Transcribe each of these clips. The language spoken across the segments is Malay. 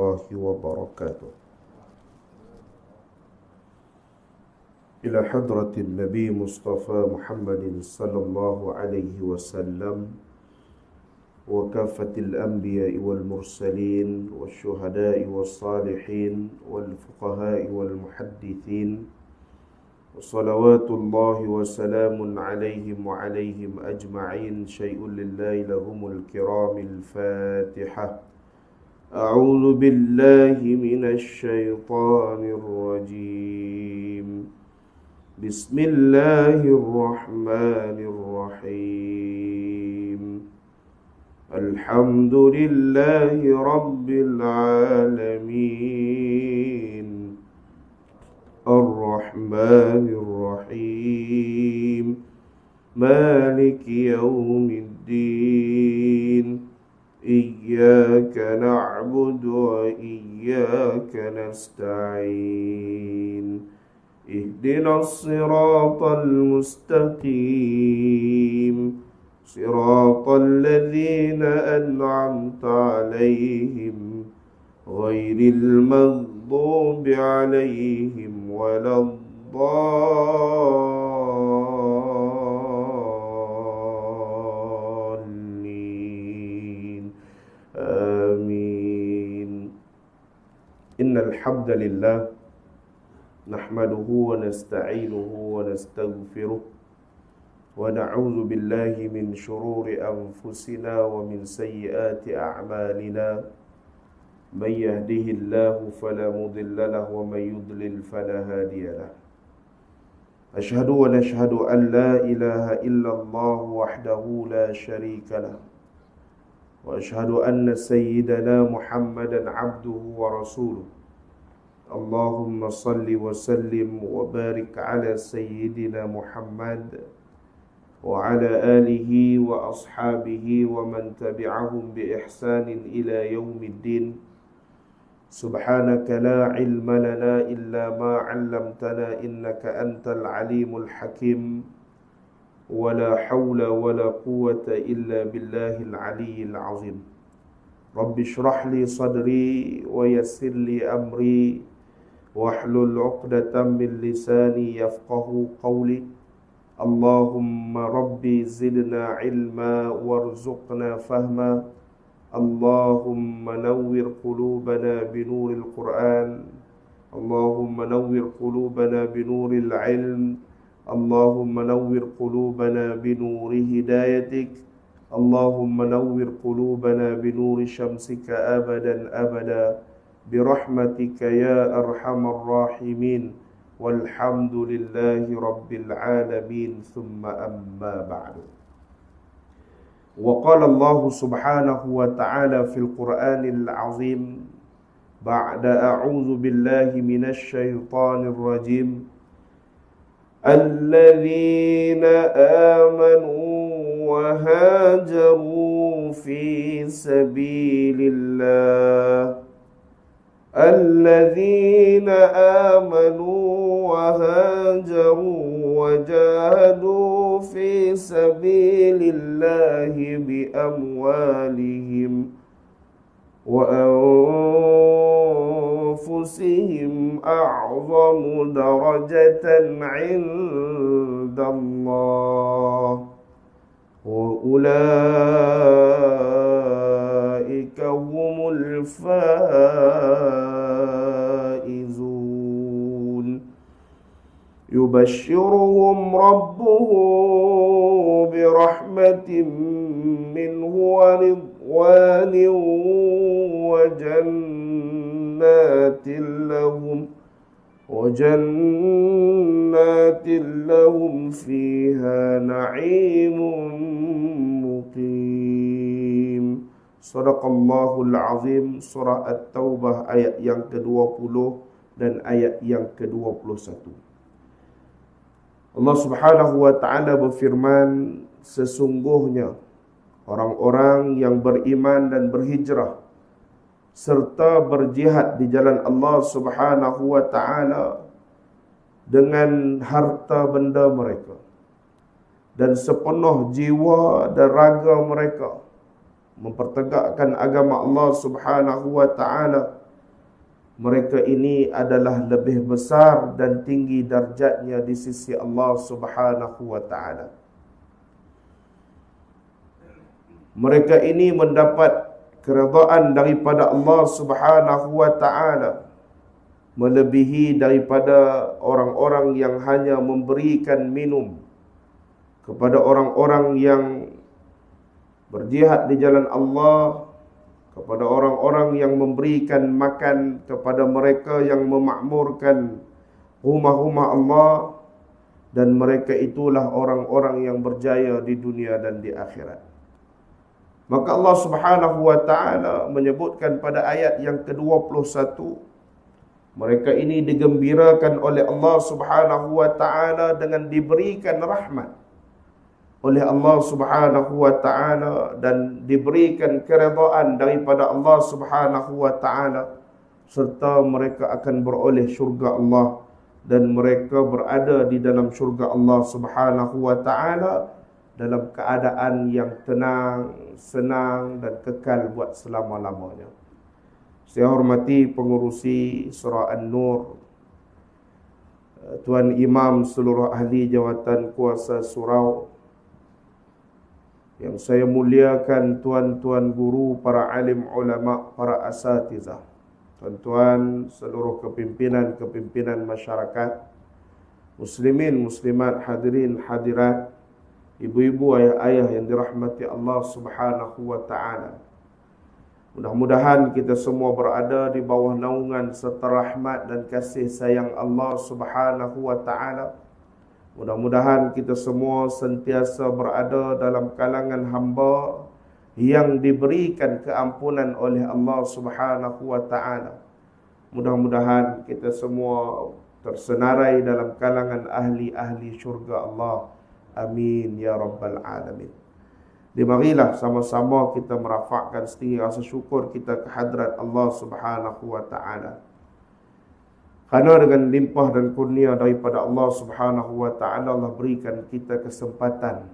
الله وبركاته. إلى حضرة النبي مصطفى محمد صلى الله عليه وسلم وكافة الأنبياء والمرسلين والشهداء والصالحين والفقهاء والمحدثين وصلوات الله وسلام عليهم وعليهم أجمعين. شيء لله لهم الكرام. الفاتحة. أعوذ بالله من الشيطان الرجيم. بسم الله الرحمن الرحيم. الحمد لله رب العالمين الرحمن الرحيم مالك يوم الدين إياك نعبد وإياك نستعين اهدنا الصراط المستقيم صراط الذين أنعمت عليهم غير المغضوب عليهم ولا الضالين. آمين. إن الحمد لله نحمده ونستعينه ونستغفره ونعوذ بالله من شرور أنفسنا ومن سيئات أعمالنا. من يهده الله فلا مضل له ومن يضلل فلا هادي له. أشهد ونشهد أن لا إله إلا الله وحده لا شريك له وأشهد أن سيدنا محمدا عبده ورسوله. اللهم صل وسلم وبارك على سيدنا محمد وعلى آله وأصحابه ومن تبعهم بإحسان إلى يوم الدين. سبحانك لا علم لنا إلا ما علمتنا إنك أنت العليم الحكيم. ولا حول ولا قوة إلا بالله العلي العظيم. رب اشرح لي صدري ويسر لي أمري واحلل عقدة من لساني يفقه قولي. اللهم ربي زدنا علما وارزقنا فهما. اللهم نور قلوبنا بنور القرآن. اللهم نور قلوبنا بنور العلم. اللهم نور قلوبنا بنور هدايتك. اللهم نور قلوبنا بنور شمسك أبدا أبدا برحمتك يا أرحم الراحمين. والحمد لله رب العالمين. ثم أما بعد. وقال الله سبحانه وتعالى في القرآن العظيم بعد أعوذ بالله من الشيطان الرجيم. الذين آمنوا وهاجروا في سبيل الله. الذين آمنوا وهاجروا وجاهدوا في سبيل الله بأموالهم وأنفسهم أعظم درجة عند الله وأولئك هم الفائزون. يبشرهم ربهم برحمة منه ورضوان وجنات لهم فيها نعيم مقيم. Sadaqallahul Azim. Surah At-Taubah ayat yang ke-20 dan ayat yang ke-21. Allah Subhanahu wa taala berfirman, sesungguhnya orang-orang yang beriman dan berhijrah serta berjihad di jalan Allah Subhanahu wa taala dengan harta benda mereka dan sepenuh jiwa dan raga mereka mempertegakkan agama Allah Subhanahu wa taala mereka ini adalah lebih besar dan tinggi darjatnya di sisi Allah Subhanahu wa taala. Mereka ini mendapat keredaan daripada Allah Subhanahu wa taala melebihi daripada orang-orang yang hanya memberikan minum kepada orang-orang yang berjihad di jalan Allah, kepada orang-orang yang memberikan makan kepada mereka yang memakmurkan rumah-rumah Allah, dan mereka itulah orang-orang yang berjaya di dunia dan di akhirat. Maka Allah Subhanahu wa taala menyebutkan pada ayat yang ke-21, mereka ini digembirakan oleh Allah Subhanahu wa taala dengan diberikan rahmat oleh Allah Subhanahu wa taala dan diberikan keredaan daripada Allah Subhanahu wa taala, serta mereka akan beroleh syurga Allah dan mereka berada di dalam syurga Allah Subhanahu wa taala dalam keadaan yang tenang, senang dan kekal buat selama-lamanya. Saya hormati pengurusi surah An-Nur, Tuan Imam seluruh ahli jawatan kuasa surau, yang saya muliakan tuan-tuan guru, para alim ulama, para asatizah, tuan-tuan seluruh kepimpinan masyarakat, muslimin, muslimat, hadirin, hadirat, ibu-ibu, ayah-ayah yang dirahmati Allah Subhanahu wa ta'ala. Mudah-mudahan kita semua berada di bawah naungan serta rahmat dan kasih sayang Allah Subhanahu wa ta'ala. Mudah-mudahan kita semua sentiasa berada dalam kalangan hamba yang diberikan keampunan oleh Allah Subhanahu wa ta'ala. Mudah-mudahan kita semua tersenarai dalam kalangan ahli-ahli syurga Allah. Amin ya rabbal alamin. Marilah sama-sama kita merafakkan setinggi rasa syukur kita ke hadrat Allah Subhanahu wa ta'ala. Kerana dengan limpah dan kurnia daripada Allah Subhanahu wa ta'ala, Allah berikan kita kesempatan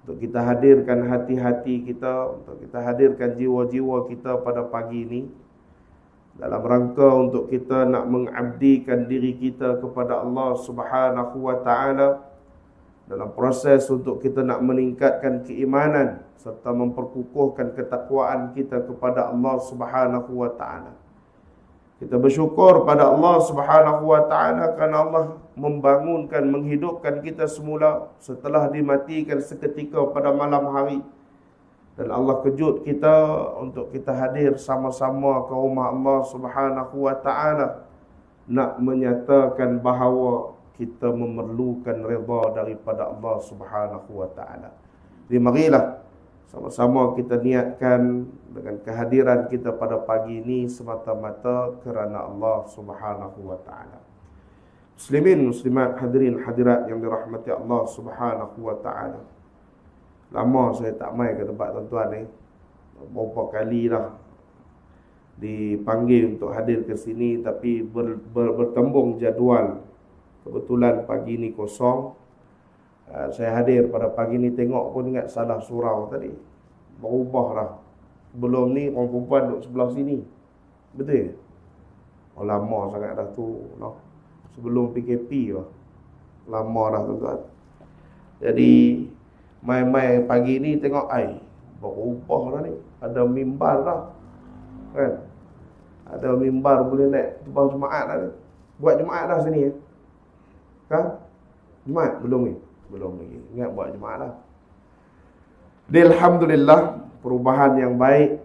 untuk kita hadirkan hati-hati kita, untuk kita hadirkan jiwa-jiwa kita pada pagi ini, dalam rangka untuk kita nak mengabdikan diri kita kepada Allah Subhanahu wa ta'ala, dalam proses untuk kita nak meningkatkan keimanan serta memperkukuhkan ketakwaan kita kepada Allah Subhanahu wa ta'ala. Kita bersyukur pada Allah Subhanahu wa ta'ala kerana Allah membangunkan, menghidupkan kita semula setelah dimatikan seketika pada malam hari. Dan Allah kejut kita untuk kita hadir sama-sama ke rumah Allah Subhanahu wa ta'ala, nak menyatakan bahawa kita memerlukan redha daripada Allah Subhanahu wa ta'ala. Jadi marilah sama-sama kita niatkan dengan kehadiran kita pada pagi ini semata-mata kerana Allah Subhanahu wa ta'ala. Muslimin, muslimat, hadirin, hadirat yang dirahmati Allah Subhanahu wa ta'ala. Lama saya tak mai ke tempat tuan-tuan ni. Beberapa kali dah dipanggil untuk hadir ke sini, tapi bertembung jadual. Kebetulan pagi ni kosong. Saya hadir pada pagi ni, tengok pun ingat salah surau tadi. Berubah dah. Sebelum ni orang perempuan duduk sebelah sini. Betul? Oh, lama sangat dah tu. No? Sebelum PKP lah. Lama dah tuan-tuan. Jadi mai-mai pagi ni tengok berubah dah ni. Ada mimbar dah. Kan? Ada mimbar boleh naik tebal jemaat dah ni. Buat jemaat dah sini ya. Kan? Jemaat? Belum ni? Belum lagi. Ingat buat jemaat lah. Alhamdulillah, perubahan yang baik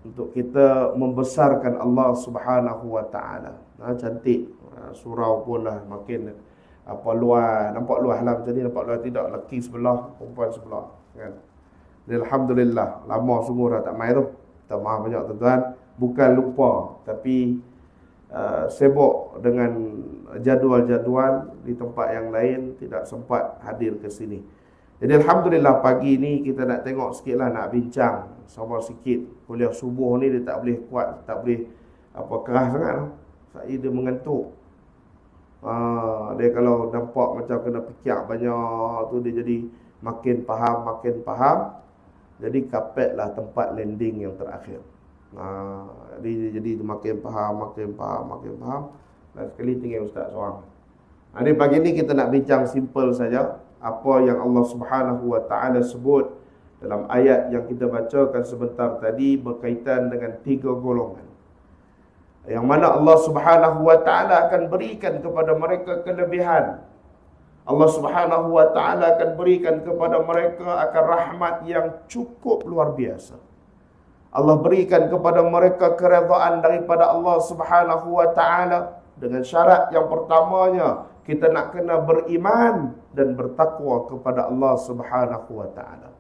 untuk kita membesarkan Allah Subhanahu wa ta'ala. Cantik. Surau pun lah makin luas. Nampak luas lah macam ni. Nampak luas tidak. Lelaki sebelah, perempuan sebelah. Kan? Alhamdulillah. Lama sungguh dah tak main tu. Minta maaf banyak tuan-tuan. Bukan lupa, tapi sibuk dengan jadual-jadual di tempat yang lain, tidak sempat hadir ke sini. Jadi Alhamdulillah pagi ni kita nak tengok sikit lah, nak bincang sabar sikit. Kuliah subuh ni dia tak boleh kuat, tak boleh keras sangat lah. Saya dia mengantuk. Dia kalau nampak macam kena pikiak banyak tu, dia jadi makin faham. Jadi kapet lah tempat landing yang terakhir. Jadi makin faham. Dan sekali tinggal ustaz seorang. Jadi pagi ini kita nak bincang simple saja apa yang Allah Subhanahu wa taala sebut dalam ayat yang kita bacakan sebentar tadi berkaitan dengan 3 golongan. Yang mana Allah Subhanahu wa taala akan berikan kepada mereka kelebihan. Allah Subhanahu wa taala akan berikan kepada mereka akan rahmat yang cukup luar biasa. Allah berikan kepada mereka keredaan daripada Allah Subhanahu wa taala dengan syarat yang pertamanya kita nak kena beriman dan bertakwa kepada Allah Subhanahu wa taala.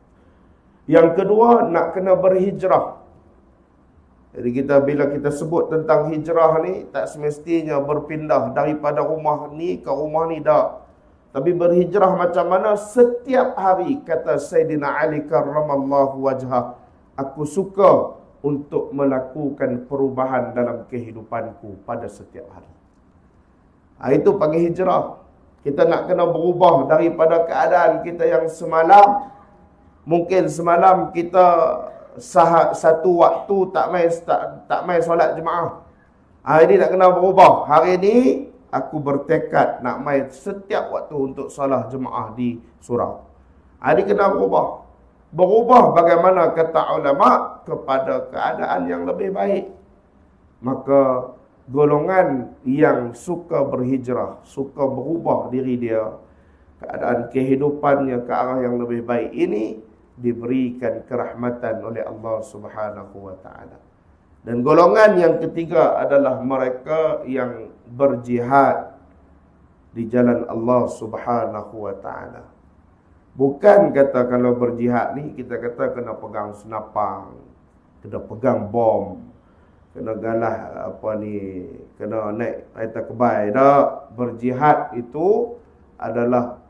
Yang kedua nak kena berhijrah. Jadi bila kita sebut tentang hijrah ni tak semestinya berpindah daripada rumah ni ke rumah ni dah. Tapi berhijrah macam mana? Setiap hari kata Sayyidina Ali karramallahu wajhah, aku suka untuk melakukan perubahan dalam kehidupanku pada setiap hari. Itu panggil hijrah. Kita nak kena berubah daripada keadaan kita yang semalam. Mungkin semalam kita satu waktu tak main solat jemaah. Hari ini nak kena berubah. Hari ini aku bertekad nak main setiap waktu untuk solat jemaah di surau. Hari kena berubah. Berubah bagaimana kata ulama kepada keadaan yang lebih baik. Maka golongan yang suka berhijrah, suka berubah diri dia, keadaan kehidupannya ke arah yang lebih baik ini diberikan kerahmatan oleh Allah Subhanahu wa taala. Dan golongan yang ketiga adalah mereka yang berjihad di jalan Allah Subhanahu wa taala. Bukan kata kalau berjihad ni kita kata kena pegang senapang, kena pegang bom, kena galah kena naik kereta kebai. Tak, berjihad itu adalah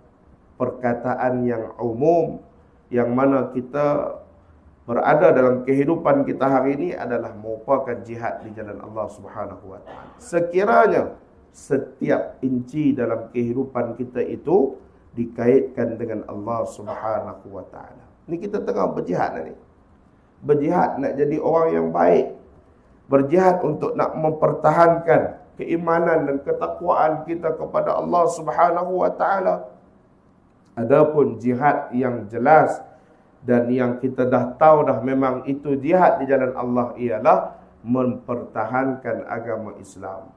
perkataan yang umum yang mana kita berada dalam kehidupan kita hari ini adalah merupakan jihad di jalan Allah Subhanahu wa taala. Sekiranya setiap inci dalam kehidupan kita itu dikaitkan dengan Allah Subhanahu wa taala. Ni kita tengah berjihad ni. Berjihad nak jadi orang yang baik. Berjihad untuk nak mempertahankan keimanan dan ketakwaan kita kepada Allah Subhanahu wa taala. Adapun jihad yang jelas dan yang kita dah tahu dah memang itu jihad di jalan Allah ialah mempertahankan agama Islam.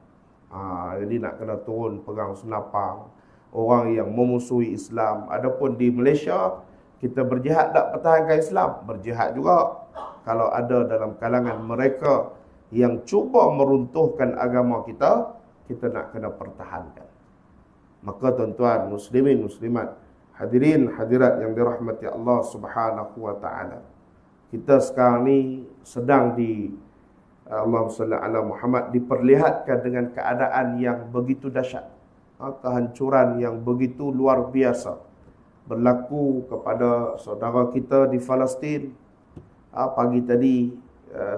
Jadi nak kena turun pegang senapang orang yang memusuhi Islam. Adapun di Malaysia kita berjihad tak pertahankan Islam, berjihad juga kalau ada dalam kalangan mereka yang cuba meruntuhkan agama kita, kita nak kena pertahankan. Maka tuan-tuan muslimin muslimat, hadirin hadirat yang dirahmati Allah Subhanahu wa taala, kita sekarang ni sedang Allahumma salli ala Muhammad diperlihatkan dengan keadaan yang begitu dahsyat. Kehancuran yang begitu luar biasa berlaku kepada saudara kita di Palestin. Pagi tadi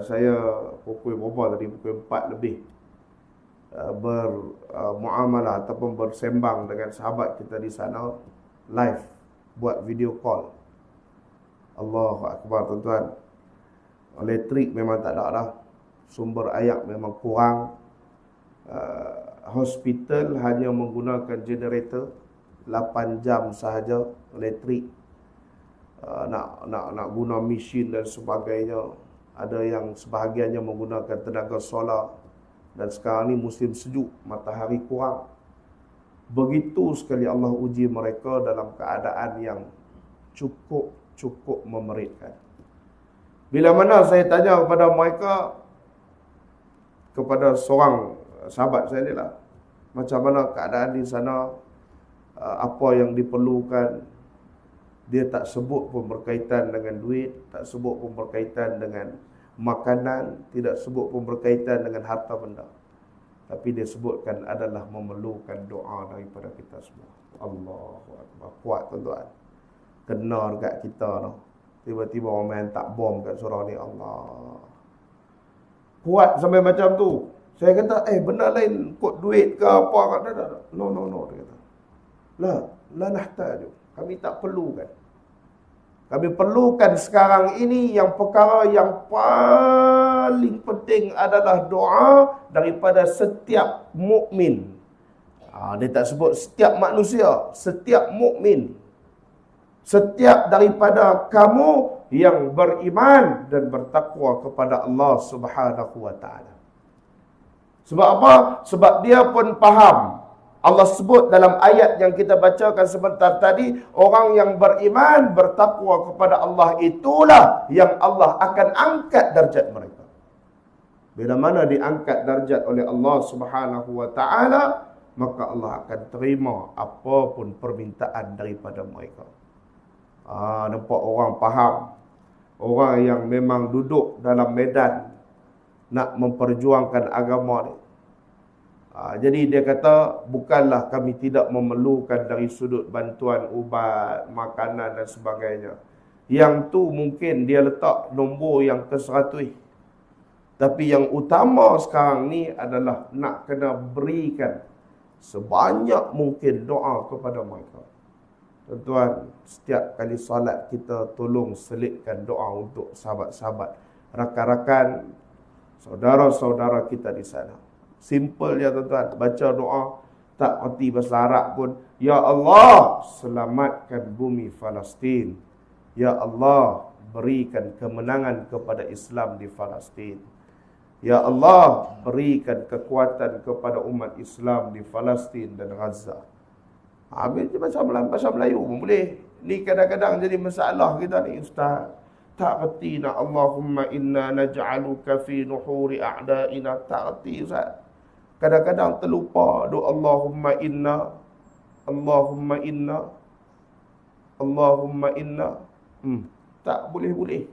saya pukul 4 lebih bermuamalah ataupun bersembang dengan sahabat kita di sana live, buat video call. Allahu akbar tuan-tuan. Elektrik memang tak ada dah. Sumber air memang kurang. Hospital hanya menggunakan generator 8 jam sahaja elektrik. Nak guna mesin dan sebagainya. Ada yang sebahagiannya menggunakan tenaga solar. Dan sekarang ni musim sejuk, matahari kurang. Begitu sekali Allah uji mereka dalam keadaan yang cukup memeritkan. Bila mana saya tanya kepada mereka, kepada seorang sahabat saya ni lah, macam mana keadaan di sana, apa yang diperlukan. Dia tak sebut pun berkaitan dengan duit, tak sebut pun berkaitan dengan makanan, tidak sebut pun berkaitan dengan harta benda. Tapi dia sebutkan adalah memerlukan doa daripada kita semua. Allahu akbar. Kuat tuan-tuan. Kena dekat kita tu. Tiba-tiba orang main tak bom kat surau ni. Allah. Kuat sampai macam tu. Saya kata, benda lain kot duit ke apa kat dia. No, dia kata. La nahtaju. Kami tak perlukan. Kami perlukan sekarang ini yang perkara yang paling penting adalah doa daripada setiap mukmin. Dia tak sebut setiap manusia, setiap mukmin. Setiap daripada kamu yang beriman dan bertakwa kepada Allah Subhanahu wa taala. Sebab apa? Sebab dia pun faham. Allah sebut dalam ayat yang kita bacakan sebentar tadi, orang yang beriman, bertakwa kepada Allah itulah yang Allah akan angkat darjat mereka. Bila mana diangkat darjat oleh Allah Subhanahu wa taala, maka Allah akan terima apapun permintaan daripada mereka. Nampak orang faham. Orang yang memang duduk dalam medan nak memperjuangkan agama ni. Jadi dia kata, bukanlah kami tidak memerlukan dari sudut bantuan ubat, makanan dan sebagainya. Yang tu mungkin dia letak nombor yang ke-100. Tapi yang utama sekarang ni adalah nak kena berikan sebanyak mungkin doa kepada mereka. Tuan-tuan, setiap kali salat kita tolong selitkan doa untuk sahabat-sahabat, rakan-rakan, saudara-saudara kita di sana. Simple ya tuan-tuan, baca doa, tak erti bahasa Arab pun. Ya Allah, selamatkan bumi Palestin. Ya Allah, berikan kemenangan kepada Islam di Palestin. Ya Allah, berikan kekuatan kepada umat Islam di Palestin dan Gaza. Habis bahasa Melayu pun boleh. Ni kadang-kadang jadi masalah kita ni, Ustaz. Tak erti nak Allahumma inna naj'aluka fi nuhuri a'da'ina. Tak erti, Ustaz. Kadang-kadang terlupa doa Allahumma inna. Allahumma inna. Allahumma inna. Tak boleh-boleh.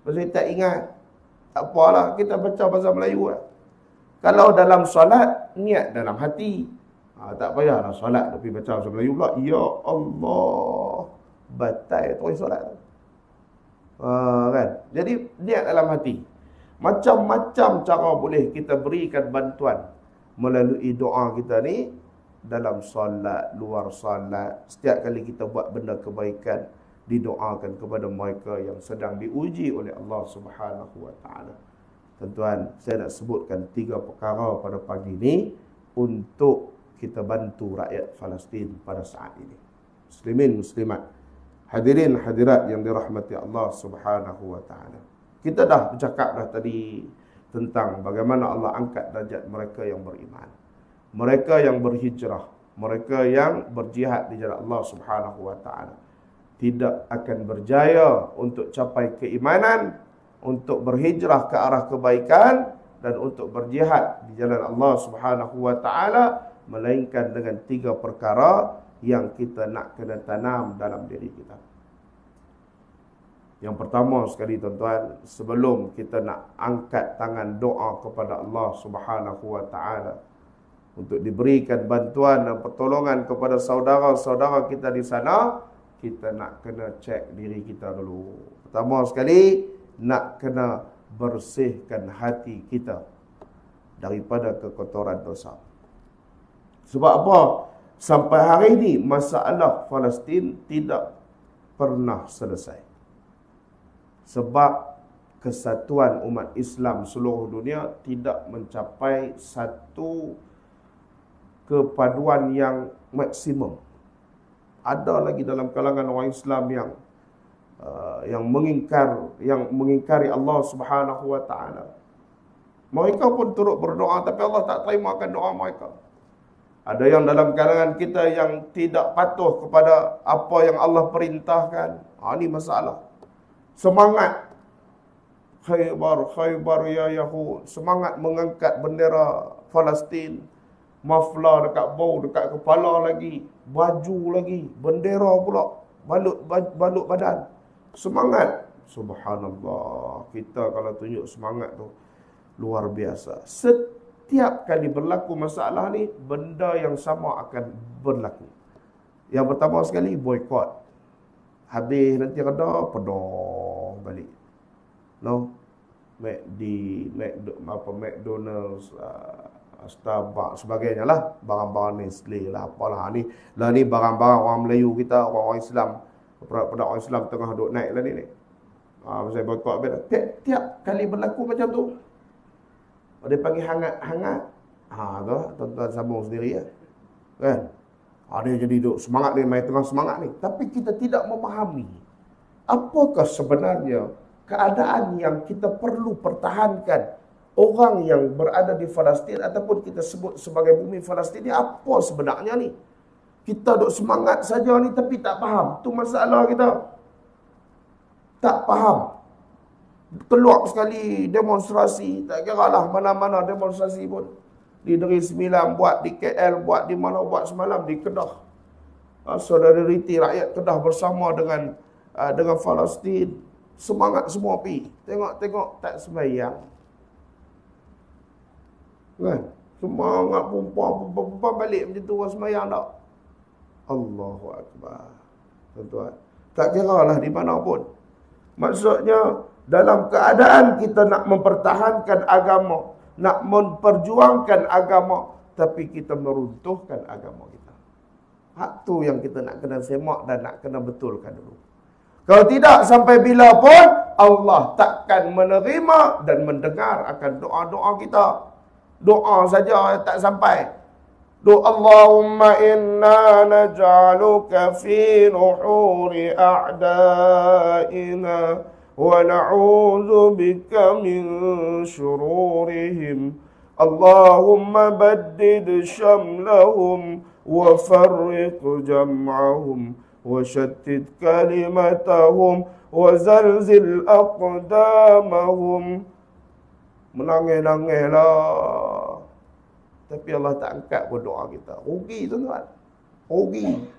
Pasal tak ingat. Tak apalah, kita baca bahasa Melayu lah. Kalau dalam solat, niat dalam hati. Tak payahlah solat tapi baca bahasa Melayu pula. Ya Allah, batal tu solat. Kan? Jadi niat dalam hati. Macam-macam cara boleh kita berikan bantuan melalui doa kita ni, dalam solat, luar solat. Setiap kali kita buat benda kebaikan, didoakan kepada mereka yang sedang diuji oleh Allah Subhanahu wa taala. Tuan-tuan, saya nak sebutkan 3 perkara pada pagi ni untuk kita bantu rakyat Palestin pada saat ini. Muslimin, muslimat, hadirin hadirat yang dirahmati Allah Subhanahu wa taala. Kita dah bercakap dah tadi tentang bagaimana Allah angkat darjat mereka yang beriman, mereka yang berhijrah, mereka yang berjihad di jalan Allah Subhanahu wa taala. Tidak akan berjaya untuk capai keimanan, untuk berhijrah ke arah kebaikan dan untuk berjihad di jalan Allah Subhanahu wa taala, melainkan dengan 3 perkara yang kita nak kena tanam dalam diri kita. Yang pertama sekali tuan-tuan, sebelum kita nak angkat tangan doa kepada Allah Subhanahu wa taala untuk diberikan bantuan dan pertolongan kepada saudara-saudara kita di sana, kita nak kena cek diri kita dulu. Pertama sekali, nak kena bersihkan hati kita daripada kekotoran dosa. Sebab apa? Sampai hari ini masalah Palestin tidak pernah selesai. Sebab kesatuan umat Islam seluruh dunia tidak mencapai satu kepaduan yang maksimum. Ada lagi dalam kalangan orang Islam yang mengingkari Allah Subhanahu wa taala. Mereka pun turut berdoa tapi Allah tak terimakan doa mereka. Ada yang dalam kalangan kita yang tidak patuh kepada apa yang Allah perintahkan. Ini masalah. Semangat Khaybar ya Yahud, semangat mengangkat bendera Palestin, maflar dekat bau, dekat kepala lagi, baju lagi, bendera pula, balut badan. Semangat. Subhanallah. Kita kalau tunjuk semangat tu luar biasa. Setiap kali berlaku masalah ni, benda yang sama akan berlaku. Yang pertama sekali, boykot. Habis nanti reda, pedah balik. No? McDonald's, Starbucks, sebagainya lah. Barang-barang Nestle lah, apalah. Ni barang-barang orang Melayu kita, orang Islam. Pada orang Islam tengah duk naik lah ni. Saya boykot habis dah. Tiap kali berlaku macam tu. Dia panggil hangat-hangat. Tu tuan-tuan sambung sendiri ya. Kan? Dia jadi duk semangat ni, main tengah semangat ni. Tapi kita tidak memahami apakah sebenarnya keadaan yang kita perlu pertahankan. Orang yang berada di Palestin ataupun kita sebut sebagai bumi Palestin ni apa sebenarnya ni? Kita duk semangat saja ni tapi tak faham. Tu masalah kita. Tak faham. Keluar sekali demonstrasi, tak kira lah mana-mana demonstrasi pun. Di Negeri Sembilan buat, di KL buat, di mana buat semalam, di Kedah. Solidariti rakyat Kedah bersama dengan Palestin. Semangat semua pi. Tengok tak sembahyang. Kan? Semangat perempuan balik macam tu orang sembahyang tak? Allahu Akbar. Tuan-tuan. Tak kira lah di mana pun. Maksudnya dalam keadaan kita nak mempertahankan agama, nak memperjuangkan agama, tapi kita meruntuhkan agama kita. Hak tu yang kita nak kena semak dan nak kena betulkan dulu. Kalau tidak, sampai bila pun Allah takkan menerima dan mendengar akan doa-doa kita. Doa saja tak sampai. Doa Allahumma inna naj'aluka fi nuhuri a'da'ina ونعوذ بك من شرورهم اللهم بدد شملهم وفرق جمعهم وشتت كلمتهم وزلزل أقدامهم. Menangis-nangislah. Tapi Allah tak angkat pun doa kita. Rugi tuan-tuan. Rugi.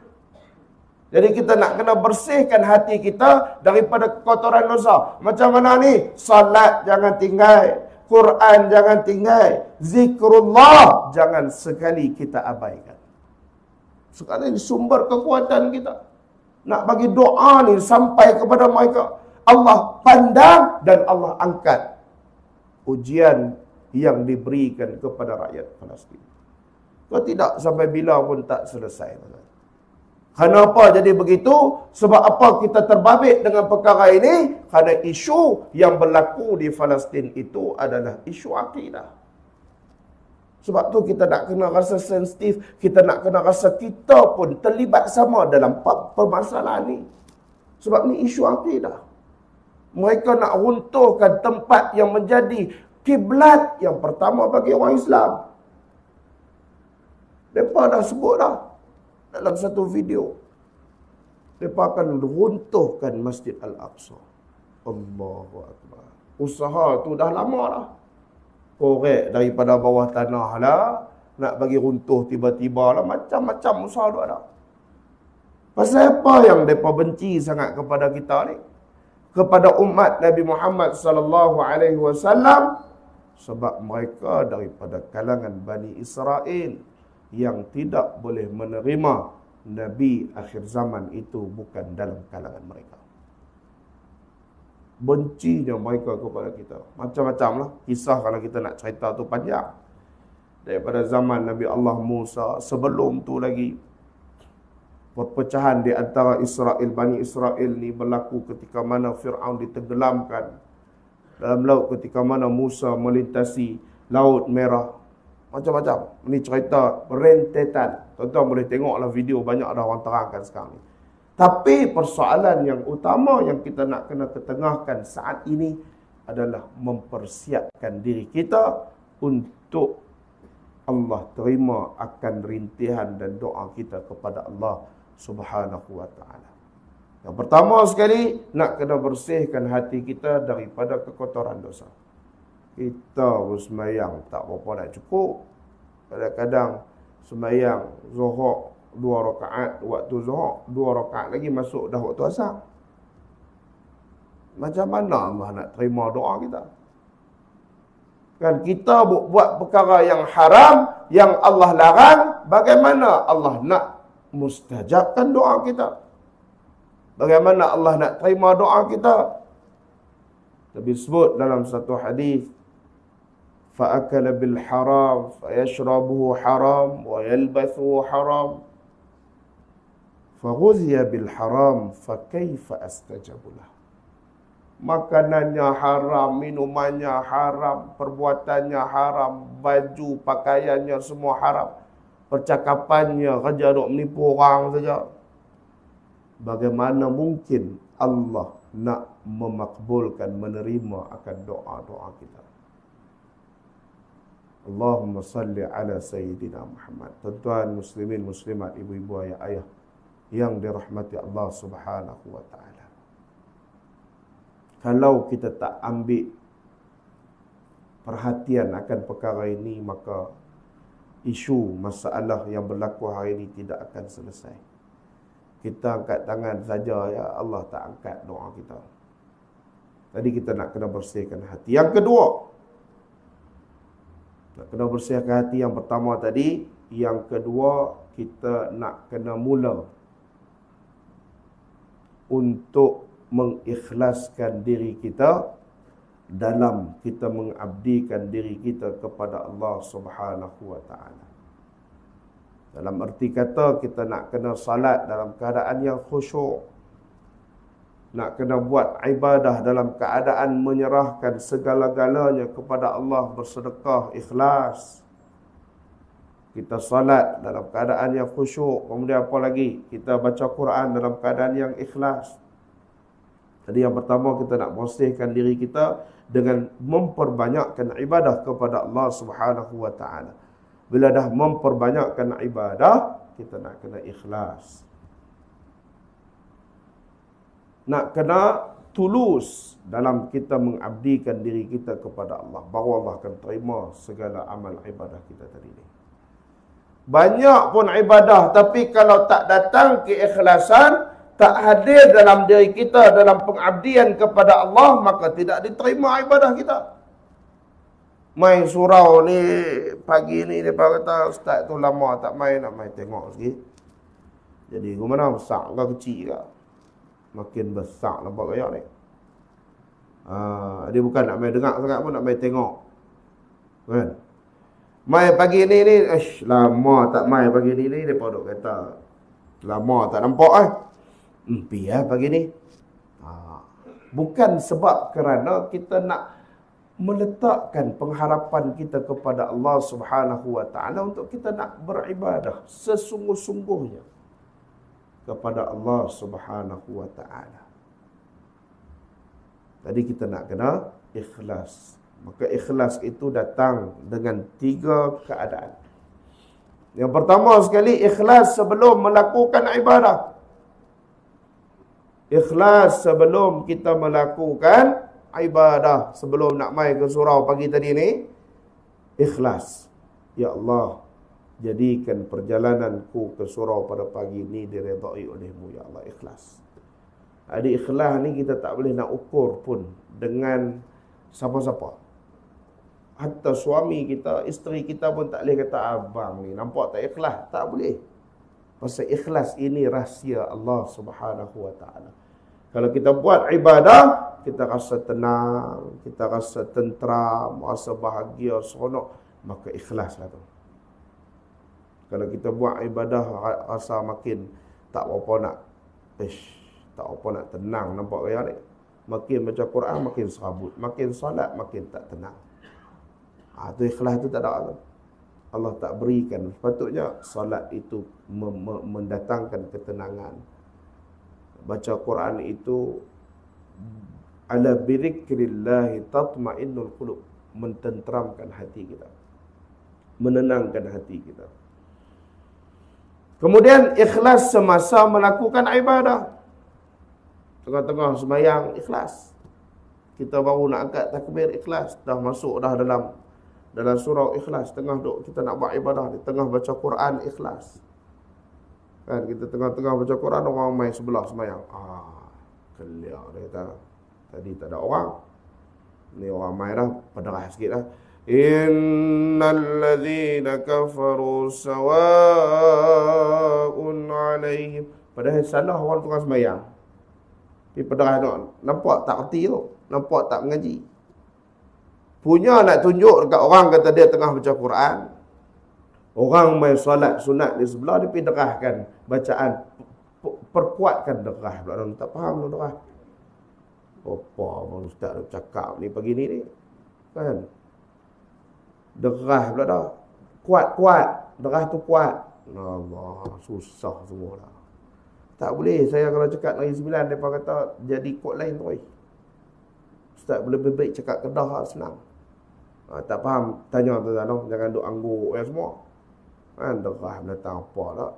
Jadi kita nak kena bersihkan hati kita daripada kotoran dosa. Macam mana ni? Salat jangan tinggal. Quran jangan tinggal. Zikrullah jangan sekali kita abaikan. Sekarang ini sumber kekuatan kita. Nak bagi doa ni sampai kepada mereka. Allah pandang dan Allah angkat ujian yang diberikan kepada rakyat Palestin. Kalau tidak, sampai bila pun tak selesai. Kenapa jadi begitu? Sebab apa kita terbabit dengan perkara ini? Kerana isu yang berlaku di Palestin itu adalah isu akidah. Sebab tu kita nak kena rasa sensitif, kita nak kena rasa kita pun terlibat sama dalam permasalahan ni. Sebab ni isu akidah. Mereka nak runtuhkan tempat yang menjadi kiblat yang pertama bagi orang Islam. Mereka dah sebut dah dalam satu video. Mereka akan runtuhkan Masjid Al-Aqsa. Allahu Akbar. Usaha tu dah lama dah. Korek daripada bawah tanah lah. Nak bagi runtuh tiba-tiba lah. Macam-macam usaha tu ada. Pasal apa yang mereka benci sangat kepada kita ni? Kepada umat Nabi Muhammad sallallahu alaihi wasallam. Sebab mereka daripada kalangan Bani Israel yang tidak boleh menerima Nabi akhir zaman itu bukan dalam kalangan mereka. Bencinya mereka kepada kita. Macam-macam lah. Kisah kalau kita nak cerita tu panjang. Daripada zaman Nabi Allah Musa, sebelum tu lagi, perpecahan di antara Israel, Bani Israel ni berlaku ketika mana Fir'aun ditenggelamkan dalam laut, ketika mana Musa melintasi Laut Merah. Macam-macam. Ini cerita rentetan. Tuan-tuan boleh tengoklah video, banyak ada orang terangkan sekarang ni. Tapi persoalan yang utama yang kita nak kena ketengahkan saat ini adalah mempersiapkan diri kita untuk Allah terima akan rintihan dan doa kita kepada Allah Subhanahu wa ta'ala. Yang pertama sekali, nak kena bersihkan hati kita daripada kekotoran dosa. Kita bersemayang tak berapa nak cukup. Kadang-kadang semayang Zuhur 2 rakaat, waktu Zuhur 2 rakaat lagi masuk dah waktu asar. Macam mana Allah nak terima doa kita? Kan kita buat perkara yang haram, yang Allah larang, bagaimana Allah nak mustajabkan doa kita? Bagaimana Allah nak terima doa kita? Nabi sebut dalam satu hadis, فَأَكَلَ بِالْحَرَامِ فَيَشْرَبُهُ حَرَامِ وَيَلْبَثُهُ حَرَامِ faghudhiya bil haram fa kaifa astajabu lah. Makanannya haram, minumannya haram, perbuatannya haram, baju pakaiannya semua haram, percakapannya kerja duk menipu orang saja. Bagaimana mungkin Allah nak memakbulkan, menerima akan doa-doa kita? Allahumma salli ala Sayyidina Muhammad. Tuan-tuan muslimin muslimat, ibu-ibu ayah-ayah yang dirahmati Allah Subhanahu wa taala. Kalau kita tak ambil perhatian akan perkara ini, maka isu masalah yang berlaku hari ini tidak akan selesai. Kita angkat tangan saja, ya Allah tak angkat doa kita. Tadi kita nak kena bersihkan hati. Yang kedua, nak kena bersihkan hati. Yang pertama tadi. Yang kedua, kita nak kena mula untuk mengikhlaskan diri kita dalam kita mengabdikan diri kita kepada Allah Subhanahu wa taala. Dalam erti kata, kita nak kena salat dalam keadaan yang khusyuk. Nak kena buat ibadah dalam keadaan menyerahkan segala-galanya kepada Allah, bersedekah, ikhlas. Kita salat dalam keadaan yang khusyuk. Kemudian apa lagi? Kita baca Quran dalam keadaan yang ikhlas. Jadi yang pertama, kita nak bersihkan diri kita dengan memperbanyakkan ibadah kepada Allah Subhanahu wa taala. Bila dah memperbanyakkan ibadah, kita nak kena ikhlas. Nak kena tulus dalam kita mengabdikan diri kita kepada Allah. Baru Allah akan terima segala amal ibadah kita tadi ni. Banyak pun ibadah, tapi kalau tak datang keikhlasan, tak hadir dalam diri kita, dalam pengabdian kepada Allah, maka tidak diterima ibadah kita. Main surau ni, pagi ni, mereka kata, Ustaz tu lama tak main, nak main tengok sikit. Jadi, ke mana besar ke kecil ke? Makin besar nampak kayak ni. Dia bukan nak main dengar sangat pun, nak main tengok. Kan? Main pagi ni, lama tak main pagi ni, mereka duk kata, lama tak nampak biar pagi ni. Bukan sebab kerana kita nak meletakkan pengharapan kita kepada Allah Subhanahu wa taala untuk kita nak beribadah sesungguh-sungguhnya kepada Allah Subhanahu wa taala. Tadi kita nak kena ikhlas. Maka ikhlas itu datang dengan 3 keadaan. Yang pertama sekali, ikhlas sebelum melakukan ibadah. Ikhlas sebelum kita melakukan ibadah. Sebelum nak mai ke surau pagi tadi ni, ikhlas. Ya Allah, jadikan perjalananku ke surau pada pagi ni diredai oleh-Mu, ya Allah. Ikhlas. Jadi ikhlas ni kita tak boleh nak ukur pun dengan siapa-siapa. Hatta suami kita, isteri kita pun tak boleh kata, abang ni nampak tak ikhlas. Tak boleh. Pasal ikhlas ini rahsia Allah Subhanahu wa taala. Kalau kita buat ibadah, kita rasa tenang, kita rasa tenteram, rasa bahagia, seronok, maka ikhlaslah tu. Kalau kita buat ibadah rasa makin tak apa nak, tak apa nak tenang, nampak kaya ni. Makin baca Quran makin serabut, makin solat makin tak tenang. Tu ikhlas tu tak ada. Allah tak berikan. Sepatutnya solat itu mendatangkan ketenangan. Baca Quran itu ala bidzikrillah tatma'innul qulub, mententeramkan hati kita, menenangkan hati kita. Kemudian ikhlas semasa melakukan ibadah. Tengah-tengah sembahyang ikhlas. Kita baru nak angkat takbir ikhlas, dah masuk dah dalam surau ikhlas, tengah duk kita nak buat ibadah, di tengah baca Quran ikhlas. Kan kita tengah-tengah baca Quran, orang main sebelah sembahyang. Keliak dia kata. Tadi tak ada orang. Ni orang main dah, pederah sikit dah. Innal ladzina kafaru sawa'un 'alaihim. Padahal salah orang tengah sembahyang. Tapi pederah tu nampak tak erti tu, nampak tak mengaji. Punya nak tunjuk dekat orang kata dia tengah baca Quran. Orang main solat sunat di sebelah, dia pergi derahkan bacaan perkuatkan derah pula. Orang tak faham tu derah. Apa abang ustaz cakap ni pagi ni kan. Derah pula dah. Kuat. Derah tu kuat. Allah, susah semua lah. Tak boleh. Saya kalau cakap Negeri Sembilan, mereka kata jadi kod lain tu. Ustaz lebih baik cakap Kedah lah, senang. Tak faham, tanya tuan-tuan. Jangan duk angguk yang semua. Kan, derah binatang apa tak.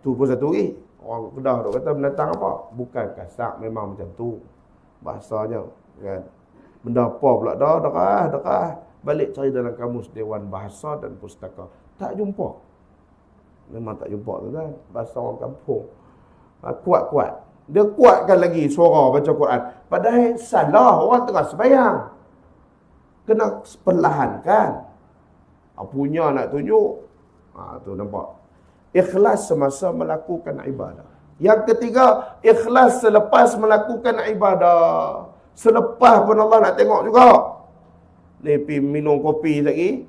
Tu pun satu lagi. Orang Kedah duk kata binatang apa. Bukan kasar, memang macam tu bahasanya kan. Benda apa pula dah, derah. Balik cari dalam kamus Dewan Bahasa dan Pustaka. Tak jumpa. Memang tak jumpa tu kan. Bahasa orang kampung. Kuat-kuat. Dia kuatkan lagi suara baca Quran. Padahal salah, orang tengah sembahyang. Kena perlahankan. Punya nak tunjuk. Tu nampak. Ikhlas semasa melakukan ibadah. Yang ketiga, ikhlas selepas melakukan ibadah. Selepas pun Allah nak tengok juga. Ni pergi minum kopi lagi.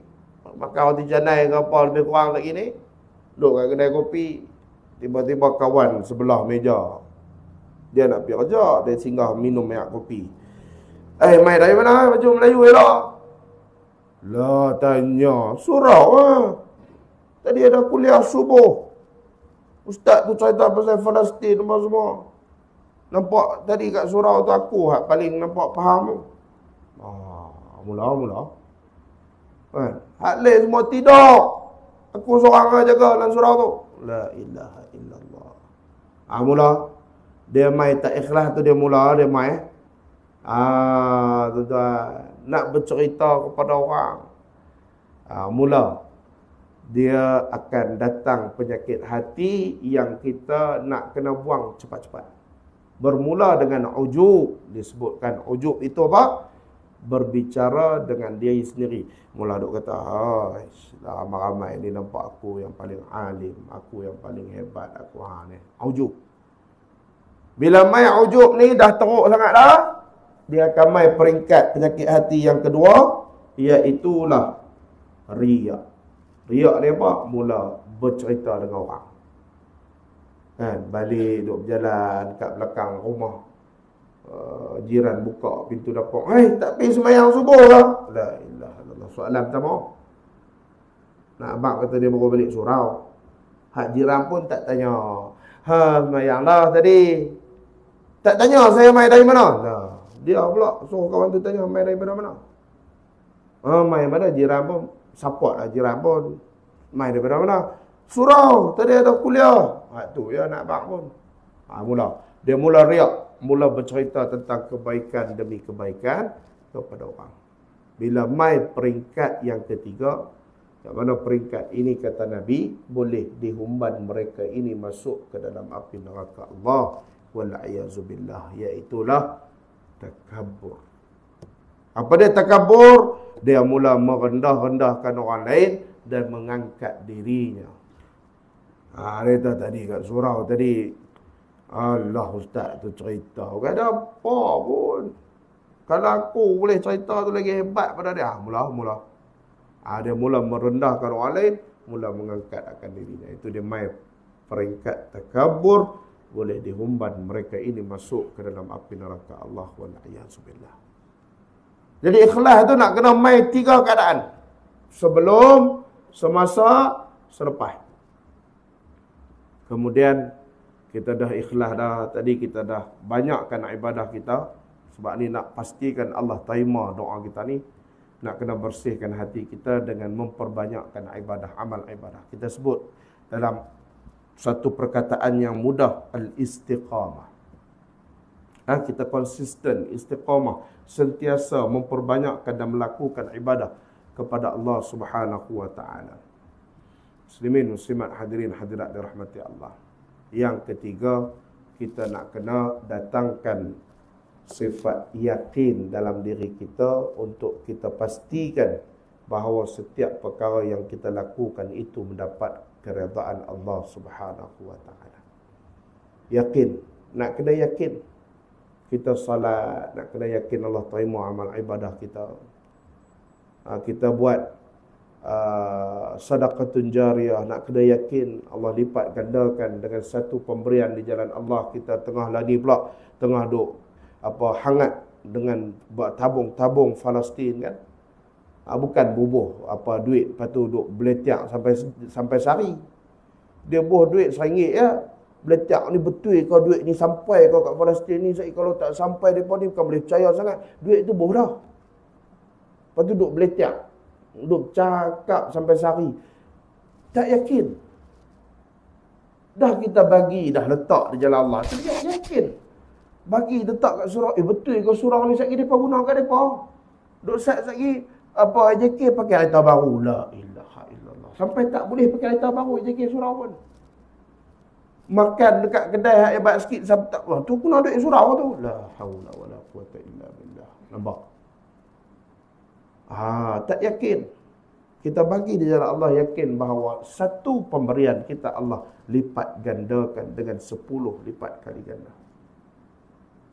Makan roti canai ke apa lebih kurang lagi ni. Duduk kat kedai kopi. Tiba-tiba kawan sebelah meja. Dia nak pergi kerja. Dia singgah minum minyak kopi. Mai dari mana? Baju Melayu elok. Lah tanya. Surau lah. Tadi ada kuliah subuh. Ustaz tu cerita pasal Palestin apa semua. Nampak tadi kat surau tu aku paling nampak faham tu. Mula. Kan? Hak lain semua tidur. Aku seorang aja jaga dalam surau tu. La ilaha illallah. Mula. Dia mai tak ikhlas tu dia mula. Dia mai. Tuan-tuan. Nak bercerita kepada orang. Mula. Dia akan datang penyakit hati yang kita nak kena buang cepat-cepat. Bermula dengan ujub. Disebutkan ujub itu apa? Berbicara dengan diri sendiri. Mula duk kata, ramai-ramai ni nampak aku yang paling alim, aku yang paling hebat, aku ni. Ujub. Bila mai ujub ni dah teruk sangat dah, dia akan mai peringkat penyakit hati yang kedua, iaitulah riya. Riya ni apa? Mula bercerita dengan orang. Kan, balik duk berjalan kat belakang rumah. Jiran buka pintu dapur. Tak pergi sembahyang subuh lah. La ilaha illallah. Soalan pertama. Nak abang kata dia baru balik surau. Hak jiran pun tak tanya. Sembahyang lah tadi. Tak tanya saya mai dari mana. Nah, dia pula suruh kawan tu tanya mai dari mana. Mai mana jiran pun support lah jiran pun. Mai daripada mana? Surau. Tadi ada kuliah. Tu ya nak abang pun. Mula. Dia mula riak. Mula bercerita tentang kebaikan demi kebaikan kepada orang. Bila mai peringkat yang ketiga, yang mana peringkat ini kata Nabi, boleh dihumban mereka ini masuk ke dalam api neraka Allah. Wal'ayazubillah. Iaitulah takabur. Apa dia takabur? Dia mula merendah-rendahkan orang lain dan mengangkat dirinya. Dia tadi kat surau tadi, Allah ustaz tu cerita. Bukan ada apa pun. Kalau aku boleh cerita tu lagi hebat pada dia. Mula. Dia mula merendahkan orang lain. Mula mengangkat akan dirinya. Itu dia mai peringkat takabur. Boleh dihumban mereka ini masuk ke dalam api neraka Allah. Wal'ayazubillah. Jadi ikhlas tu nak kena mai 3 keadaan. Sebelum, semasa, selepas. Kemudian kita dah ikhlas dah. Tadi kita dah banyakkan ibadah kita. Sebab ni nak pastikan Allah terima doa kita ni. Nak kena bersihkan hati kita dengan memperbanyakkan ibadah, amal ibadah. Kita sebut dalam satu perkataan yang mudah, al-istiqamah. Kita konsisten, istiqamah. Sentiasa memperbanyakkan dan melakukan ibadah kepada Allah Subhanahu wa ta'ala. Muslimin, muslimat, hadirin, hadirat dirahmati Allah. Yang ketiga, kita nak kena datangkan sifat yakin dalam diri kita untuk kita pastikan bahawa setiap perkara yang kita lakukan itu mendapat keredaan Allah Subhanahu wa ta'ala. Yakin, nak kena yakin. Kita salat, nak kena yakin Allah terima amal ibadah kita. Kita buat sedekatun jariyah, nak kena yakin Allah lipat gandakan dengan satu pemberian di jalan Allah. Kita tengah lagi pula tengah duk hangat dengan buat tabung-tabung Palestin kan. Bukan bubuh duit, lepas tu duk beletiak sampai sehari. Dia buh duit RM1 ya. Beletiak ni betul kau duit ni sampai kau kat Palestin ni. Kalau tak sampai depa ni bukan boleh percaya sangat. Duit tu buh dah. Lepas tu duk beletiak, duk cakap sampai sehari. Tak yakin. Dah kita bagi, dah letak di jalan Allah. Tak yakin. Bagi letak kat surau. Betul kau surau ni sekali depa guna kat depa. Duk sekali AJK pakai kereta baru. La ilaha illallah. Sampai tak boleh pakai kereta baru AJK surau pun. Makan dekat kedai hak hebat sikit sampai tak. Tu kena duit surau tu. La haula wala quwata illa billah. Nampak? Tak yakin. Kita bagi di jalan Allah, yakin bahawa satu pemberian kita Allah lipat gandakan dengan 10 lipat kali ganda.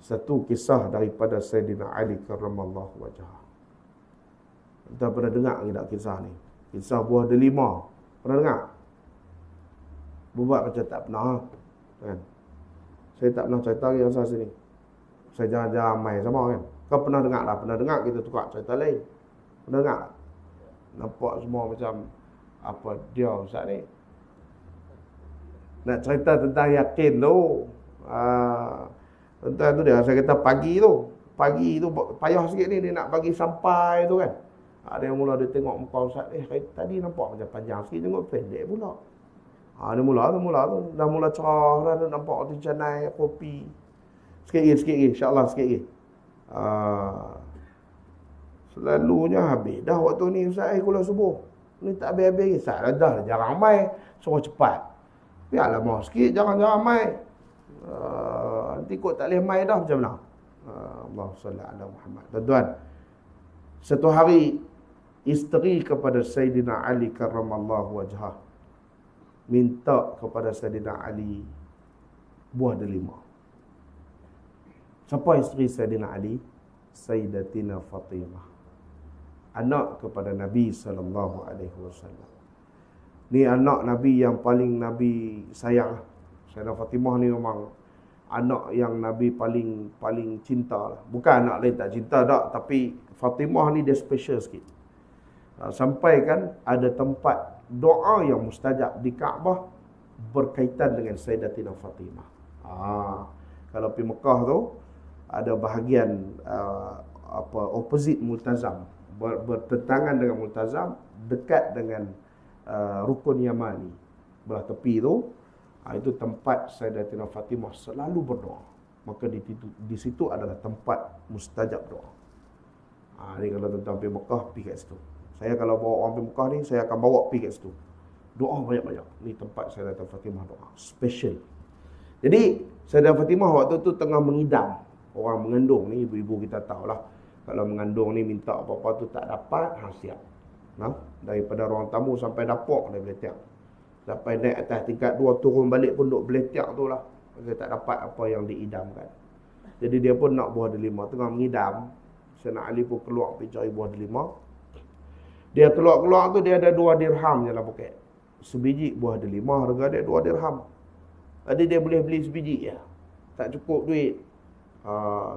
Satu kisah daripada Sayyidina Ali karramallahu wajhah. Kita pernah dengar tak kisah ni? Kisah buah delima. Pernah dengar? Buat macam tak pernah kan? Saya tak pernah cerita lagi pasal sini. Saya jarang-jarang main sama kan? Kau pernah dengar lah? Pernah dengar kita tukar cerita lain. Pernah dengar? Nampak semua macam dia Ustaz ni nak cerita tentang yakin tu. Tentang tu dia, saya kata pagi tu payah sikit ni, dia nak bagi sampai tu kan. Ada yang mula dia tengok muka Ustaz, tadi nampak macam panjang sikit, tengok pendek pula. Dia mula tu dah mula cerah dah, nampak tu canai kopi. Sikit lagi insya-Allah sikit lagi. Selalunya habis dah waktu ni Ustaz kuliah subuh. Ni tak habis-habis. Ustaz dah jarang mai, suruh cepat. Biarlah mau sikit, jangan mai. Nanti kot tak boleh mai dah macam mana? Allahumma salli ala Muhammad. Tuan-tuan, satu hari isteri kepada Sayyidina Ali karramallahu wajhah minta kepada Sayyidina Ali buah delima. Siapa isteri Sayyidina Ali? Sayyidatina Fatimah, anak kepada Nabi sallallahu alaihi wasallam. Ni anak Nabi yang paling Nabi sayang. Sayyidatina Fatimah ni memang anak yang Nabi paling cinta lah. Bukan anak lain tak cinta tak, tapi Fatimah ni dia special sikit. Sampai kan ada tempat doa yang mustajab di Kaabah berkaitan dengan Sayyidatina Fatimah. Kalau pergi Mekah tu ada bahagian opposite Multazam, bertentangan dengan Multazam, dekat dengan Rukun Yamani. Belah tepi tu, itu tempat Sayyidatina Fatimah selalu berdoa. Maka di situ adalah tempat mustajab doa. Ni kalau tuan-tuan pergi Mekah, pergi kat situ. Saya kalau bawa orang pergi Mekah ni, saya akan bawa pergi kat situ. Doa banyak-banyak. Ni tempat Sayyidatina Fatimah doa. Special. Jadi, Sayyidatina Fatimah waktu tu tengah mengidam. Orang mengandung ni, ibu-ibu kita tahulah. Kalau mengandung ni minta apa-apa tu tak dapat, siap. Daripada ruang tamu sampai dapur dia beletiak. Sampai naik atas tingkat 2 turun balik pun duk beletiak tu lah. Dia tak dapat apa yang diidamkan. Jadi dia pun nak buah delima, tengah mengidam. Sayyidina Ali pun keluar pergi cari buah delima. Dia keluar tu dia ada 2 dirham je lah poket. Sebiji buah delima harga dia 2 dirham. Jadi dia boleh beli sebiji je. Tak cukup duit.